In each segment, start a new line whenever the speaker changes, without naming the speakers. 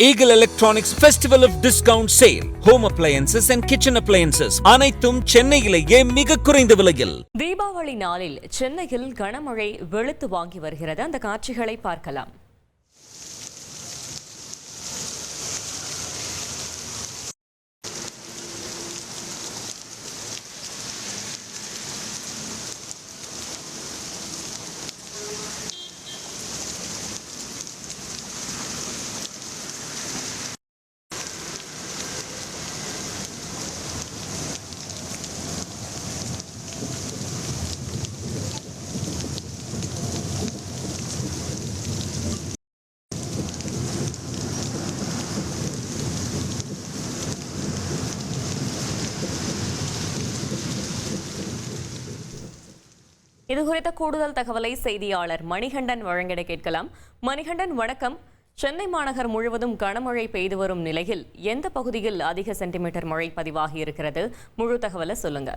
Eagle Electronics Festival of Discount Sale. Home appliances and kitchen appliances. அனைத்தும் சென்னையிலேயே மிக குறைந்த விலையில்.
தீபாவளி நாளில் சென்னையில் கனமழை வெளுத்து வாங்கி வருகிறது. அந்த காட்சிகளை பார்க்கலாம். இது குறித்த கூடுதல் தகவலை செய்தியாளர் மணிகண்டன் வழங்கிட கேட்கலாம். மணிகண்டன், வணக்கம். சென்னை மாநகர் முழுவதும் கனமழை பெய்து வரும் நிலையில் எந்த பகுதியில் அதிக சென்டிமீட்டர் மழை பதிவாகி இருக்கிறது? முழு தகவலை சொல்லுங்க.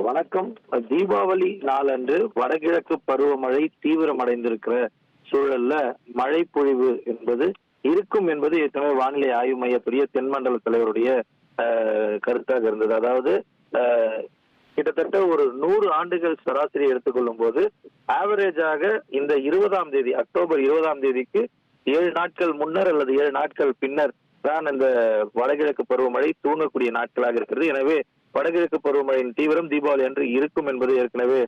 வணக்கம். தீபாவளி நாளன்று வடகிழக்கு பருவமழை தீவிரமடைந்திருக்கிற சூழல்ல மழை பொழிவு என்பது இருக்கும் என்பது ஏற்கனவே வானிலை ஆய்வு மையத்துடைய தென்மண்டல தலைவருடைய கருத்தாக இருந்தது. அதாவது கிட்டத்தட்ட ஒரு 100 ஆண்டுகள் சராசரி எடுத்துக்கொள்ளும் போது ஆவரேஜாக இந்த 20ஆம் தேதி அக்டோபர் 20ஆம் தேதிக்கு 7 நாட்கள் முன்னர் அல்லது 7 நாட்கள் பின்னர் தான் இந்த வடகிழக்கு பருவமழை தூங்கக்கூடிய நாட்களாக இருக்கிறது. எனவே வடகிழக்கு பருவமழையின் தீவிரம் தீபாவளி அன்று இருக்கும் என்பது ஏற்கனவே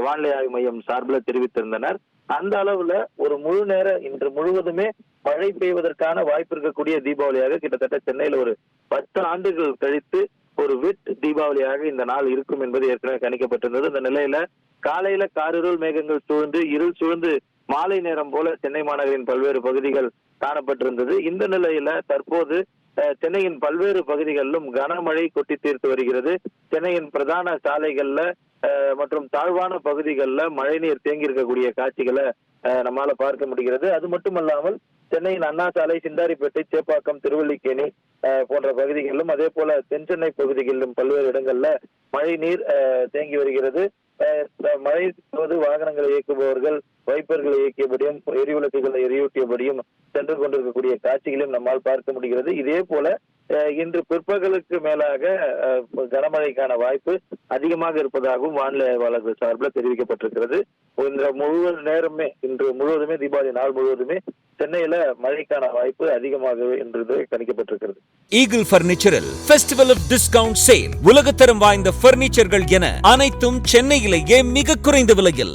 வானிலை ஆய்வு மையம் சார்பில் தெரிவித்திருந்தனர். அந்த அளவுல ஒரு முழு நேர இன்று முழுவதுமே மழை பெய்வதற்கான வாய்ப்பு இருக்கக்கூடிய தீபாவளியாக கிட்டத்தட்ட சென்னையில் ஒரு 10 ஆண்டுகள் கழித்து ஒரு வெட் தீபாவளியாக இந்த நாள் இருக்கும் என்பது ஏற்கனவே கணிக்கப்பட்டிருந்தது. இந்த நிலையில காலையில காரிருள் மேகங்கள் சூழ்ந்து இருள் சூழ்ந்து மாலை நேரம் போல சென்னை மாநகரின் பல்வேறு பகுதிகள் காணப்பட்டிருந்தது. இந்த நிலையில தற்போது சென்னையின் பல்வேறு பகுதிகளிலும் கனமழை கொட்டி தீர்த்து வருகிறது. சென்னையின் பிரதான சாலைகள்ல மற்றும் தாழ்வான பகுதிகளில் மழைநீர் தேங்கி இருக்கக்கூடிய காட்சிகளை நம்மால பார்க்க முடிகிறது. அது மட்டுமல்லாமல் சென்னையின் அண்ணா சாலை, சிந்தாரிப்பேட்டை, சேப்பாக்கம், திருவல்லிக்கேணி போன்ற பகுதிகளிலும் அதே போல தென் சென்னை பகுதிகளிலும் பல்வேறு இடங்கள்ல மழை நீர் தேங்கி வருகிறது. மழை போது வாகனங்களை இயக்குபவர்கள் வைப்பர்களை இயக்கியபடியும் எரிவிளக்குகளை எரியூட்டியபடியும் சென்று கொண்டிருக்கக்கூடிய காட்சிகளையும் நம்மால் பார்க்க முடிகிறது. இதே போல இன்று பிற்பகலுக்கு மேலாக கனமழைக்கான வாய்ப்பு அதிகமாக இருப்பதாகவும் வானிலை ஆய்வாளர்கள் சார்பில் தெரிவிக்கப்பட்டிருக்கிறது. இந்த இன்று முழுவதுமே தீபாவளி நாள் முழுவதுமே சென்னையில மழைக்கான வாய்ப்பு அதிகமாக என்று கணிக்கப்பட்டிருக்கிறது.
ஈகிள் பர்னிச்சரில் ஃபெஸ்டிவல் ஆஃப் டிஸ்கவுண்ட் சேல். உலகத்தரம் வாய்ந்த பர்னிச்சர்கள் என அனைத்தும் சென்னையிலேயே மிக குறைந்த விலையில்.